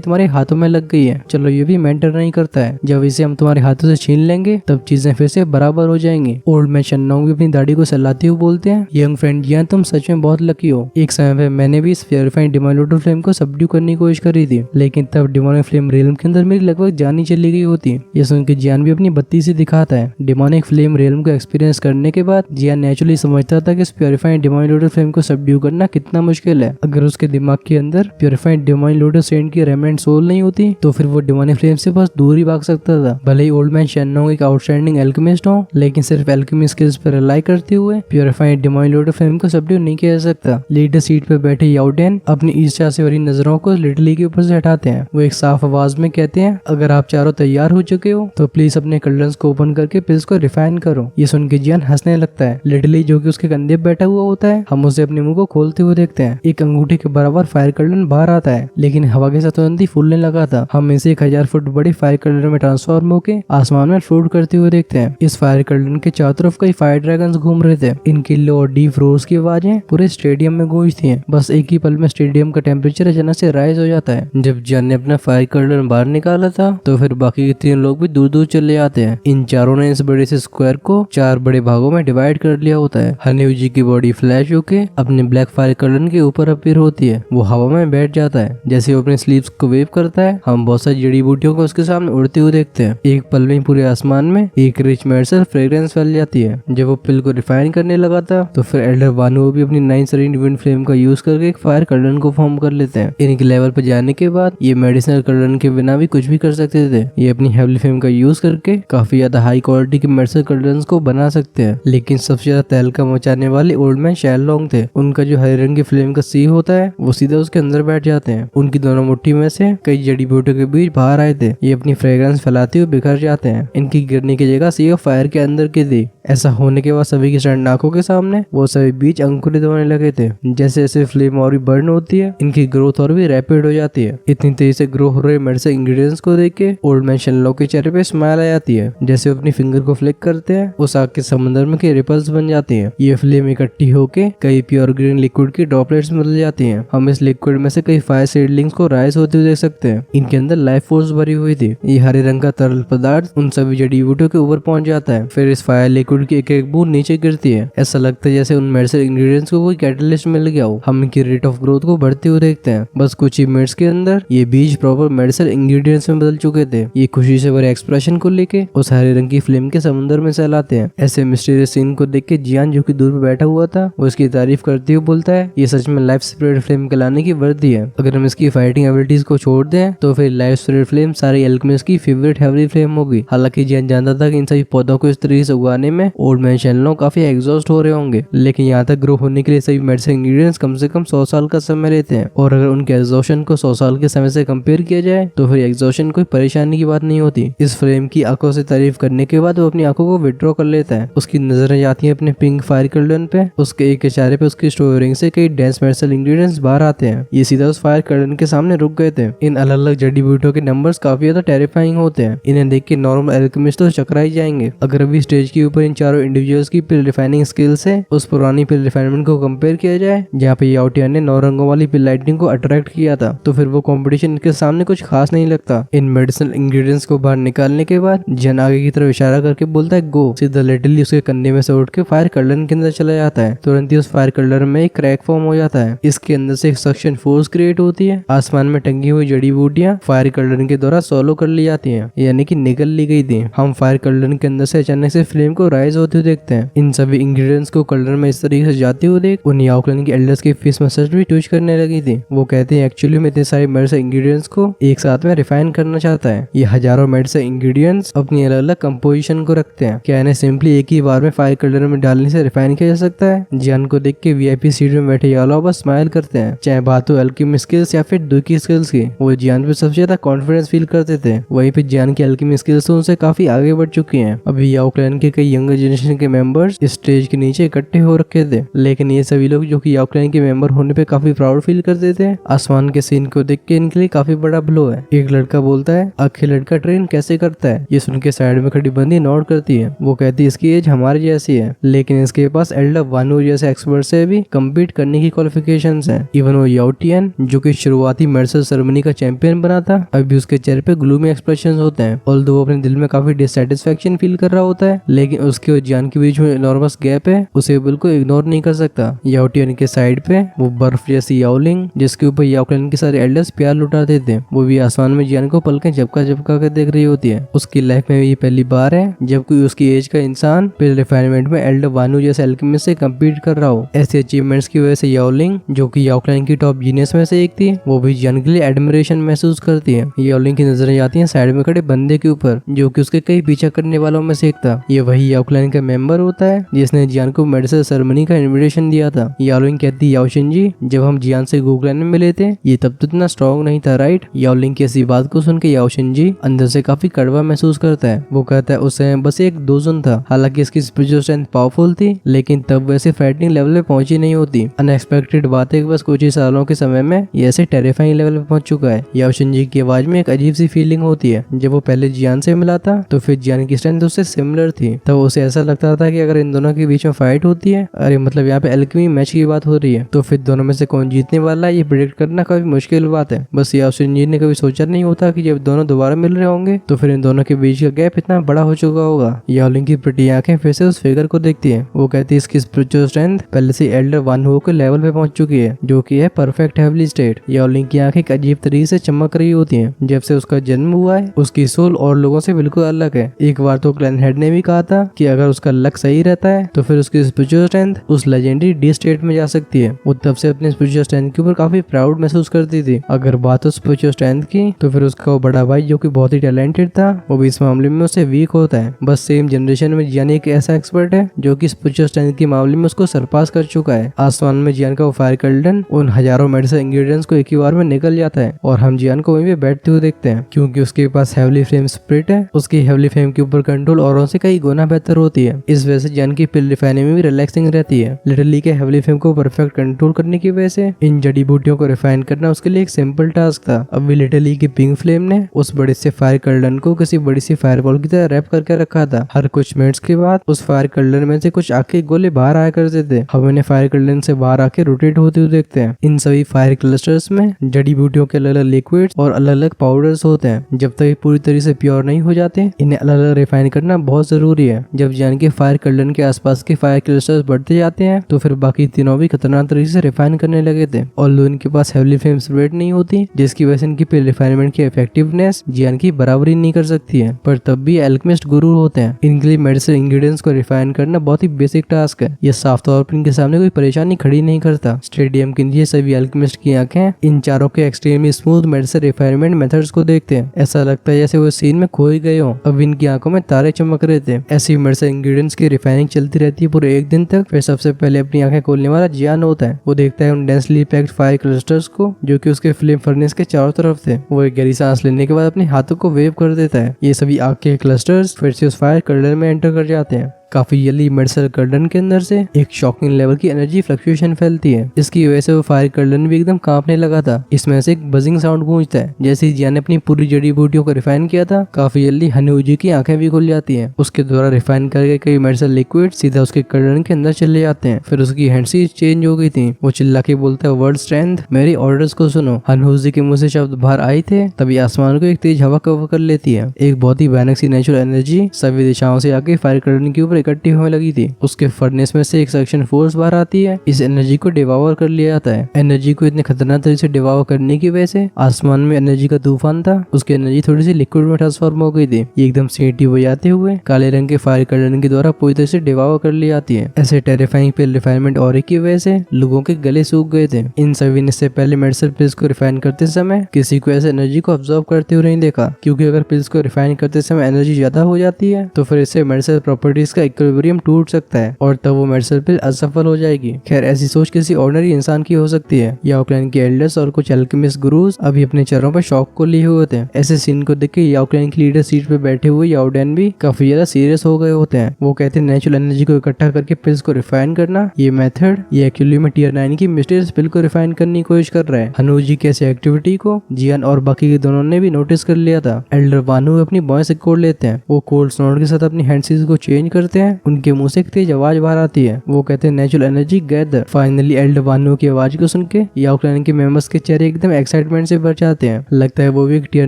तुम्हारे हाथों में लग गई है। चलो ये भी मैटर नहीं करता है, जब इसे हम तुम्हारे हाथों से छीन लेंगे तब चीजें फिर से बराबर हो जाएंगी। ओल्ड मैन शेनलॉन्ग भी अपनी दाढ़ी को सहलाते हुए बोलते हैं, यंग फ्रेंड जियान तुम सच में बहुत लकी हो। एक समय पे मैंने भी इस प्योरीफाइड डिवाइन लोटल फ्लेम को सबड्यू करने की कोशिश करी थी, लेकिन तब डिमोनिक फ्लेम रियल्म के अंदर मेरी लगभग जान ही चली गई होती। ये सुन के जियान भी अपनी बत्ती से दिखाता है। डिमोनिक फ्लेम रियल्म को एक्सपीरियंस करने के बाद जियान नेचुरली समझता था कि इस प्योरीफाइड डिवाइन लोटल फ्लेम को सबड्यू करना कितना मुश्किल है। अगर उसके दिमाग के अंदर प्योरीफाइड डिवाइन लोटल सेंट की रेमेनेंट सोल नहीं होती तो फिर वो डिमोनिक फ्लेम से बस दूर ही भाग सकता था। भले ही ओल्ड मैन शेनलॉन्ग एक आउटस्टैंडिंग एल्केमिस्ट हो, लेकिन सिर्फ एल्केमी स्किल्स पर रिलाई करते हुए प्योरीफाइड डिवाइन लोटल फ्लेम को सबड्यू नहीं किया जा सकता। लीडर सीट पर बैठे याओडेन अपनी ईर्ष्या से भरी नजरों को लिटली के ऊपर से हटाते हैं। वो एक साफ आवाज में कहते हैं, अगर आप चारों तैयार हो चुके हो तो प्लीज अपने कल्डन्स को ओपन करके पिल्स को रिफाइन करो। ये सुन के जियान हंसने लगता है। लिटली जो कि उसके कंधे पर बैठा हुआ होता है, हम उसे अपने मुंह को खोलते हुए देखते हैं। एक अंगूठी के बराबर फायर कल्डन बाहर आता है, लेकिन हवा के साथ तुरंत ही फूलने लगा था। हम इसे 1000 फुट बड़ी फायर कल्डन में ट्रांसफॉर्म होकर आसमान में फ्लोट करते हुए देखते हैं। इस फायर कल्डन के चारों तरफ कई फायर ड्रैगन्स घूम रहे थे। इनकी लो और डीप रोर्स की आवाजें पूरे स्टेडियम में गूंजती हैं। बस एक ही पल में स्टेडियम का टेम्परेचर अचानक से राइज हो जाता है। जब जियान ने अपना फायर कल्डन बाहर निकाला था तो फिर बाकी के 3 लोग भी दूर दूर चले जाते हैं। इन चारों ने इस बड़े से स्क्वायर को 4 बड़े भागों में डिवाइड कर लिया होता है। हनीव जी की बॉडी फ्लैश होके अपने ब्लैक फायर कल्डन के ऊपर अपीयर होती है। वो हवा में बैठ जाता है। जैसे वो अपने स्लीव्स को वेव करता है, हम बहुत सारी जड़ी बूटियों को उसके सामने उड़ते हुए देखते हैं। एक पल में पूरे आसमान में एक रिच मेडिसिनल फ्रेग्रेंस फैल जाती है। जब वो पिल को रिफाइन करने लगा था तो फिर एल्डर वानु भी अपनी 9 सरीन विंड फ्लेम का यूज करके एक फायर कल्डन को फॉर्म कर लेते हैं। इनके लेवल पर जाने के बाद ये मेडिसिनल कल्डन के बिना भी कुछ भी कर सकते थे। ये अपनी हेवली फ्लेम का यूज करके काफी ज्यादा हाई क्वालिटी के मेडिसिनल कल्डन को बना सकते हैं। लेकिन सबसे ज्यादा तहलका मचाने वाले ओल्ड मैन शेनलॉन्ग थे। उनका जो हरे रंग की फ्लेम का सी होता है वो सीधा उसके अंदर बैठ जाते हैं। उनकी दोनों मुट्ठी में से कई जड़ी बूटियों के बीच बाहर आए थे। ये अपनी फ्रेग्रेंस फैलाते हुए बिखर जाते हैं। इनकी गिरने की जगह सी फायर के अंदर की थी। ऐसा होने के बाद सभी की सड़न आंखों के सामने वो सभी बीज अंकुरित होने लगे थे। जैसे जैसे फ्लेम और भी बर्न होती है, इनकी ग्रोथ और भी रैपिड हो जाती है। इतनी तेजी से ग्रो हो रहे मेडिसिन इंग्रेडिएंट्स को देख के ओल्ड मैन शेनलॉन्ग के चेहरे पे स्माइल आ जाती है। जैसे वो अपनी फिंगर को फ्लिक करते हैं, उस आग के समंदर में कई रिपल्स बन जाती हैं। ये फ्लेम इकट्ठी होके कई प्योर ग्रीन लिक्विड की ड्रॉपलेट्स में बदल जाती हैं। हम इस लिक्विड में से कई फायर सीडलिंग्स को राइज होते हुए देख सकते हैं। इनके अंदर लाइफ फोर्स भरी हुई थी। ये हरे रंग का तरल पदार्थ उन सभी जड़ी बूटियों के ऊपर पहुंच जाता है। फिर इस फायर लिक्विड की एक एक बूंद नीचे गिरती है। ऐसा लगता है जैसे उन मेडिसिन इंग्रेडिएंट्स को कोई कैटलिस्ट मिल गया हो। हम इनकी रेट ऑफ ग्रोथ को बढ़ते हुए देखते हैं। बस कुछ ही मिनट्स के अंदर ये बीज प्रॉपर मेडिसिन इंग्रेडिएंट्स में बदल चुके थे। ये खुशी से भरे एक्सप्रेशन को लेके उस हरे रंग की फ्लेम के समुद्र में सहलाते हैं। ऐसे मिस्टीरियस सीन को देख के जियान जो कि दूर पे बैठा हुआ था वो इसकी तारीफ करते हुए बोलता है, ये सच में लाइफ स्पिरिट फ्लेम कहलाने की वर्दी है। अगर हम इसकी फाइटिंग एबिलिटीज को छोड़ दें तो फिर लाइफ स्पिरिट फ्लेम सारी एल्केमिस्ट की फेवरेट हेवली फ्लेम होगी। हालांकि जियान जानता था कि इन सभी पौधों को इस तरीके से उगाने में ओल्ड मैन शेनलॉन्ग काफी एग्जॉस्ट हो रहे होंगे, लेकिन यहाँ तक ग्रो होने के लिए सभी मेडिसिन इंग्रेडिएंट्स कम से कम 100 साल का समय लेते हैं। और अगर उनके एग्जॉशन को 100 साल के समय से कंपेयर किया जाए तो फिर एग्जॉशन कोई परेशानी की बात नहीं होती। इस फ्लेम की आंखों से तारीफ करने के बाद वो अपनी आंखों को विड्रॉ कर लेता है। उसकी नजरें जाती हैं अपने पिंक फायर कल्डन पे। उसके एक इशारे पे उसकी स्टोरिंग से कई डेंस मेडिसिनल इंग्रेडिएंट्स बाहर आते हैं। ये सीधा उस फायर कल्डन के सामने रुक गए थे। इन अलग अलग जड़ी बूटियों के नंबर्स काफी ज्यादा टेरिफाइंग होते हैं। इन्हें देख के नॉर्मल एल्केमिस्ट तो चकराई जाएंगे। अगर अभी स्टेज के ऊपर इन चारों इंडिविजुअल्स की पिल रिफाइनिंग स्किल से उस पुरानी पिल रिफाइनमेंट को कंपेयर किया जाए जहाँ पे याओटियान ने 9 रंगों वाली पिल लाइटिंग को अट्रैक्ट किया था, तो फिर वो कंपटीशन इनके सामने कुछ खास नहीं लगता। इन मेडिसिनल इंग्रेडिएंट्स को बाहर निकालने के बाद जन आगे की तरफ इशारा करके बोलता है गो। सीधा लिटरली उसके कंधे में से उठ के फायर कल्डन के अंदर चला जाता है। तुरंत ही उस फायर कल्डन में एक क्रैक फॉर्म हो जाता है। इसके अंदर से एक सक्शन फोर्स क्रिएट होती है। आसमान में टंगी हुई जड़ी बूटियां फायर कल्डन के द्वारा सोलो कर ली जाती हैं, यानी कि निकल ली गई थी। हम फायर कल्डन के अंदर से अचानक से फ्लेम को राइज होते हुए देखते हैं। इन सभी इंग्रेडिएंट्स को कल्डन में इस तरीके से जाते हुए देख उन याओक्लन के एल्डर्स की फेस मसाज भी ट्विच करने लगी थी। वो कहते हैं एक्चुअली में इतने सारे मेडिसिन इंग्रेडिएंट्स को एक साथ में रिफाइन करना चाहता है। ये हजारों मेडिसिन इंग्रेडिएंट्स अपनी अलग अलग कंपोजिशन को रखते हैं। क्या इन्हें सिंपली एक ही बार में फायर कल्डन में डालने से रिफाइन किया जा सकता है? जियान को देख के वीआईपी सीट में बैठे यालो बस स्माइल करते हैं। चाहे बात हो एल्केमी स्किल्स या फिर दुकी स्किल्स की, वो जियान पे सबसे ज्यादा कॉन्फिडेंस फील करते थे। वहीं पे जियान की एल्केमी स्किल्स तो उनसे काफी आगे बढ़ चुकी हैं। अभी याओक्लन के कई यंग ऑर्गेनाइजेशन के मेंबर्स स्टेज के नीचे इकट्ठे हो रखे थे, लेकिन ये सभी लोग जो कि याओ क्लैन के मेंबर होने पे काफी प्राउड फील करते थे। आसमान के सीन को देख के इनके लिए काफी बड़ा ब्लो है। एक लड़का बोलता है आखिर लड़का ट्रेन कैसे करता है। ये सुन के साइड में खड़ी बंदी नोट करती है। वो कहती है इसकी एज हमारी जैसी है, लेकिन इसके पास एल्डर वानू जैसे एक्सपर्ट से भी कम्पीट करने की क्वालिफिकेशंस हैं। इवन वो याओ टियान जो कि शुरुआती मेडल सेरेमनी का चैंपियन बना था, अभी उसके चेहरे पे ग्लूमी एक्सप्रेशंस होते हैं। ऑल्दो वो अपने दिल में काफी डिससैटिस्फैक्शन फील कर रहा होता है, लेकिन उसके और जियान के बीच में एनॉर्मस गैप है, उसे बिल्कुल इग्नोर नहीं कर सकता। याओ टियान के साइड पे वो बर्फ जैसी याओलिंग जिसके ऊपर याओ क्लैन के सारे एल्डर्स प्यार लुटाते थे, वो भी आसमान में जियान को पलकें झपका झपका कर देख रही होती है। उसकी लाइफ में ये पहली बार है जब कोई उसकी एज का इंसान फिर रिफाइनमेंट में एल्डर वानू जैसे अल्केमिस्ट से कम्पीट कर रहा हो। ऐसे अचीवमेंट्स की वजह से याओलिंग जो कि याओ क्लैन की टॉप जीनियस में से एक थी, वो भी जियान के लिए एडमिरेशन महसूस करती है। याओलिंग की नजरें जाती हैं साइड में खड़े बंदे के ऊपर जो कि उसके कई पीछा करने वालों में से एक था। ये वही याओ क्लैन का मेंबर होता है जिसने जियान को मेडिसिन सेरेमनी का इन्विटेशन दिया था। याओलिंग कहती है याओशिन जी, जब हम जियान से गूगलैंड में मिले थे ये तब तो इतना स्ट्रॉन्ग नहीं था, राइट। याओलिंग की ऐसी बात को सुन के याओशिन जी अंदर से काफी कड़वा महसूस करता है। वो कहता है उसे बस एक दोजन था, हालांकि इसकी स्पिरिचुअल स्ट्रेंथ पावरफुल थी, लेकिन तब वैसे फाइटिंग लेवल पे पहुंची नहीं होती। अनएक्सपेक्टेड बात है कि बस कुछ ही सालों के समय में ये ऐसे टेरिफाइंग लेवल पे पहुंच चुका है। याओशिन जी की आवाज में एक अजीब सी फीलिंग होती है। जब वो पहले जियान से मिला था तो फिर जियान की स्ट्रेंथ उससे सिमिलर थी, तब उसे ऐसा लगता था कि अगर इन दोनों के बीच में फाइट होती है, अरे मतलब यहाँ पे एल्केमी मैच की बात हो रही है, तो फिर दोनों में से कौन जीतने वाला है ये प्रेडिक्ट करना काफी मुश्किल बात है। बस याओशिन जी ने कभी सोचा नहीं होता कि जब दोनों दोबारा मिल रहे होंगे तो फिर इन दोनों के बीच का गैप इतना बड़ा हो चुका होगा। याओलिंग की प्रिटी आंखें फिर से उस फिगर को देखती है। वो कहती है इसकी स्पिरिचुअल स्ट्रेंथ पहले से एल्डर वानहो के लेवल पे पहुंच चुकी है, जो कि है परफेक्ट हेवली स्टेट। याओलिंग की आंखें एक अजीब तरीके से चमक रही होती हैं। जब से उसका जन्म हुआ है उसकी सोल और लोगों से बिल्कुल अलग है। एक बार तो क्लैन हेड ने भी कहा था कि अगर उसका लक सही रहता है तो फिर उसकी स्पिरिचुअल स्ट्रेंथ उस लेजेंडरी डी स्टेट में जा सकती है। वो तब से अपने स्पिरिचुअल स्ट्रेंथ के ऊपर काफी प्राउड महसूस करती थी। अगर बात हो स्पिरिचुअल स्ट्रेंथ की तो फिर उसका वो बड़ा भाई जो कि बहुत ही टैलेंटेड था, वो भी इस मामले में उससे वीक होता है। बस सेम जनरेशन में जियान एक ऐसा एक्सपर्ट है जो कि स्पिरिचुअल स्ट्रेंथ के मामले में उसको सरपास कर चुका है। आसमान में जियान का वो फायर कर्ल्डन उन हजारों मेडिसिन इंग्रेडिएंट्स को एक ही बार में निकल जाता है और हम जियान को वहीं पे बैठते हुए देखते हैं, क्योंकि उसके पास हेवली फ्लेम स्पिरिट है। उसकी हेवली फ्लेम के ऊपर कंट्रोल औरों से कई गुना बेहतर होती है। इस वजह से जियान की पिल रिफाइनिंग में भी रिलैक्सिंग रहती है। लिटरली के हेवली फ्लेम को परफेक्ट कंट्रोल करने की वजह से इन जड़ी बूटियों को रिफाइन करना उसके लिए एक सिंपल टास्क था। अब भी लिटरली की पिंक फ्लेम ने उस बड़े से फायर कर्ल्डन को किसी बड़ी सी फायरबॉल की तरह रैप करके रखा था। हर कुछ मिनट्स के बाद उस फायर कर्ल्डन में से कुछ आग के गोले बाहर आया करते थे। हम इन्हें फायर कर्ल्डन से बाहर आके रोटेट होते हुए देखते हैं। इन सभी फायर क्लस्टर्स में जड़ी बूटियों के अलग अलग लिक्विड्स और अलग अलग पाउडर्स होते हैं। जब तक ये पूरी तरह से प्योर नहीं हो जाते, इन्हें अलग अलग रिफाइन करना बहुत जरूरी है। जब जियान के फायर कर्ल्डन के आसपास के फायर क्लस्टर्स बढ़ते जाते हैं तो फिर बाकी तीनों भी खतरनाक तरीके से रिफाइन करने लगे थे। और इनके पास हेवली फ्लेम स्प्रेड नहीं होती, जिसकी वजह से इनकी रिफाइनमेंट की इफेक्टिवनेस जियान की बराबरी नहीं कर सकती है। पर तब भी एल्केमिस्ट गुरु होते हैं। इनके लिए मेडिसिन इंग्रेडिएंट्स को रिफाइन करना बहुत ही बेसिक टास्क है। ये साफ तौर पर इनके सामने कोई परेशानी खड़ी नहीं करता। स्टेडियम के नीचे सभी एल्केमिस्ट की आंखें इन चारों के extremely smooth medicine refinement methods को देखते हैं। ऐसा लगता है जैसे वो सीन में खो ही गए हो। अब इनकी आंखों में तारे चमक रहे थे। ऐसी मेडिसिन इंग्रेडिएंट्स की रिफाइनिंग चलती रहती है पूरे एक दिन तक। फिर सबसे पहले अपनी आंखें खोलने वाला जियान होता है। वो देखता है उन डेंसली पैक्ड फायर क्लस्टर्स को जो कि उसके फ्लेम फर्नेस के चारों तरफ थे। वो एक गहरी सांस लेने के बाद अपने हाथों को वेव कर देता है। ये सभी आग के क्लस्टर्स फिर से उस फायर कर्ल्डन में एंटर कर जाते हैं। काफी जल्दी मेडिसिन कर्ल्डन के अंदर से एक शॉकिंग लेवल की एनर्जी फ्लक्चुएशन फैलती है। इसकी वजह से वो फायर कर्ल्डन भी एकदम कांपने लगा था। इसमें से एक बजिंग साउंड गूंजता है। जैसे ही जियान ने अपनी पूरी जड़ी बूटियों को रिफाइन किया था, काफी जल्दी हनुजी की आंखें भी खुल जाती हैं। उसके द्वारा रिफाइन करके कई मेडिसिन लिक्विड सीधा उसके कर्ल्डन के अंदर चले जाते हैं। फिर उसकी हैंड्स चेंज हो गई थी। वो चिल्ला के बोलता है वर्ड स्ट्रेंथ, मेरी ऑर्डर्स को सुनो। हनुजी के मुंह से शब्द बाहर आए थे तभी आसमान को एक तेज हवा कवर कर लेती है। एक बहुत ही भयानक सी नेचुरल एनर्जी सभी दिशाओं से आके फायर कर्ल्डन के ऊपर इकट्ठी होने लगी थी। उसके फर्नेस में से एक सेक्शन फोर्स बाहर आती है। इस एनर्जी को डिवावर कर लिया जाता है। एनर्जी को इतने खतरनाक तरीके से डिवावर करने की वजह से आसमान में एनर्जी का तूफान था। उसकी एनर्जी थोड़ी सी लिक्विड में ट्रांसफॉर्म हो गई थी। ये एकदम सीटी बजाते हुए काले रंग के फायर कर्ल्डन के द्वारा पूरी तरह से डिवावर कर ली जाती है। ऐसे टेरिफाइंग पे रिफाइनमेंट और की वजह से लोगों के गले सूख गए थे। इन सभी ने इससे पहले मेडिसिन पिल्स को रिफाइन करते समय किसी को ऐसे एनर्जी को ऑब्जर्व करते हुए नहीं देखा, क्योंकि अगर पिल्स को रिफाइन करते समय एनर्जी ज्यादा हो जाती है तो फिर इससे मेडिसिन प्रॉपर्टीज का इक्विलिब्रियम टूट सकता है और तब वो मेडिसिन पिल असफल हो जाएगी। खैर ऐसी सोच किसी ऑर्डिनरी इंसान की हो सकती है। याओ क्लैन के एल्डर्स और कुछ अल्केमिस्ट गुरुज अभी अपने चेहरों पर शौक को लिए हुए होते हैं। ऐसे सीन को देख के याओ क्लैन की लीडर सीट पे बैठे हुए याओ डैन भी काफी ज्यादा सीरियस हो गए होते हैं। वो कहते हैं नेचुरल एनर्जी को इकट्ठा करके पिल्स को रिफाइन करना, ये मेथड ये एक्चुअली में टियर 9 की मिस्टीरियस पिल को रिफाइन करने की कोशिश कर रहा है। हनुजी की ऐसी एक्टिविटी को जियान और बाकी के दोनों ने भी नोटिस कर लिया था। एल्डर वानु अपनी बॉय से कोड लेते हैं। वो कोल्ड स्नोड के साथ अपनी हैंडसीज को चेंज करते हैं। उनके मुंह से एक तेज आवाज बाहर आती है। वो कहते हैं natural energy gather. Finally elder वानु की आवाज को सुन के याओ क्लैन के मेंबर्स के चेहरे एकदम एक्साइटमेंट से भर जाते हैं। लगता है वो भी एक टियर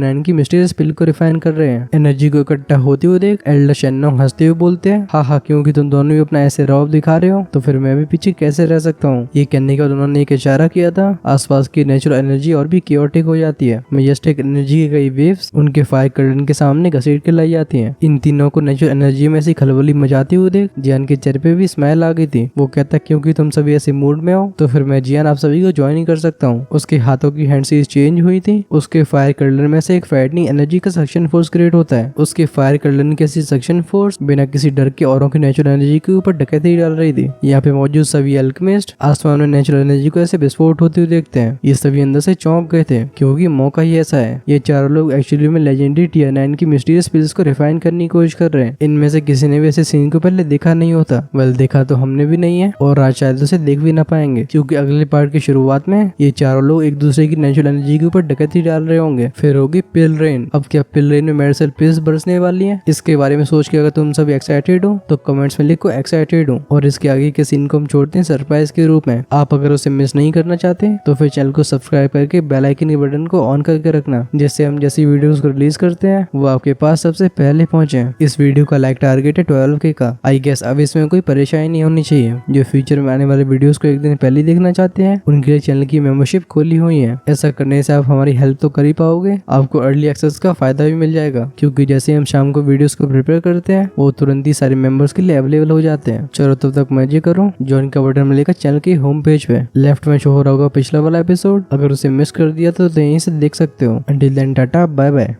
9 की मिस्टीरियस पिल को रिफाइन कर रहे हैं। एनर्जी को इकट्ठा होते हुए देख एल्डर शेन्नोंग हंसते हुए बोलते हैं, हाँ क्योंकि तुम दोनों भी अपना ऐसे रौब दिखा रहे हो तो फिर मैं भी पीछे कैसे रह सकता हूँ। ये कहने के बाद उन्होंने एक इशारा किया था। आसपास की नेचुरल एनर्जी और भी क्योटिक हो जाती है। मेजेस्टिक एनर्जी की कई वेव्स उनके फायर कर्टन के सामने घसीट के लाई जाती हैं। इन तीनों को नेचुरल एनर्जी में ऐसी खलबली मचाती हुए देख जियान के चेहरे पे भी स्माइल आ गई थी। वो कहता क्योंकि तुम सभी ऐसे मूड में हो तो फिर मैं जियान आप सभी को ज्वाइन कर सकता हूँ। उसके हाथों की हैंडसीज चेंज हुई थी। उसके फायर कर्टन में से एक फाइटिंग एनर्जी का सक्शन फोर्स क्रिएट होता है। उसके फायर कर्टन की ऐसी सक्शन फोर्स बिना किसी डर के औरों की नेचुरल एनर्जी के ऊपर डकैती डाल रही थी। यहाँ पे मौजूद सभी अल्केमिस्ट आसमान में नेचुरल एनर्जी को ऐसे विस्फोट होते हुए देखते हैं। ये सभी अंदर से चौंक गए थे क्योंकि मौका ही ऐसा है। ये चारों लोग एक्चुअली में लेजेंडरी टियर 9 की मिस्टीरियस पिल्स को रिफाइन करने की कोशिश कर रहे हैं। इनमें से किसी ने भी ऐसे सीन को पहले देखा नहीं होता। वेल देखा तो हमने भी नहीं है और आज शायद उसे देख भी ना पाएंगे क्योंकि अगले पार्ट की शुरुआत में ये चारों लोग एक दूसरे की नेचुरल एनर्जी के ऊपर डकैती डाल रहे होंगे। फिर होगी पिल रेन। अब क्या पिल रेन में मेडिसिन पिल्स बरसने वाली है? इसके बारे में सोच के अगर तुम सब एक्साइटेड हो तो कमेंट्स में लिखो एक्साइटेड हो। और इसके आगे के सीन को हम छोड़ते हैं सरप्राइज के रूप में। आप अगर उसे मिस नहीं करना चाहते तो फिर चैनल को सब्सक्राइब करके बेल आइकन के बटन को ऑन करके रखना, जिससे हम जैसी वीडियोस को रिलीज करते हैं वो आपके पास सबसे पहले पहुंचे। इस वीडियो का लाइक टारगेट है 12K का। आई गेस अब इसमें कोई परेशानी नहीं होनी चाहिए। जो फ्यूचर में आने वाले वीडियोस को एक दिन पहले देखना चाहते हैं उनके लिए चैनल की मेंबरशिप खोली हुई है। ऐसा करने से आप हमारी हेल्प तो कर ही पाओगे, आपको अर्ली एक्सेस का फायदा भी मिल जाएगा क्योंकि जैसे हम शाम को वीडियोस को प्रिपेयर करते हैं वो तुरंत ही सारे मेंबर्स के लिए अवेलेबल हो जाते हैं। चलो तब तक मजे करो। ज्वाइन का बटन मिलेगा चैनल के होम पेज पे, लेफ्ट में शो हो रहा होगा पिछला वाला एपिसोड। अगर उसे मिस कर दिया तो यहीं से देख सकते हो। Until then tata bye bye.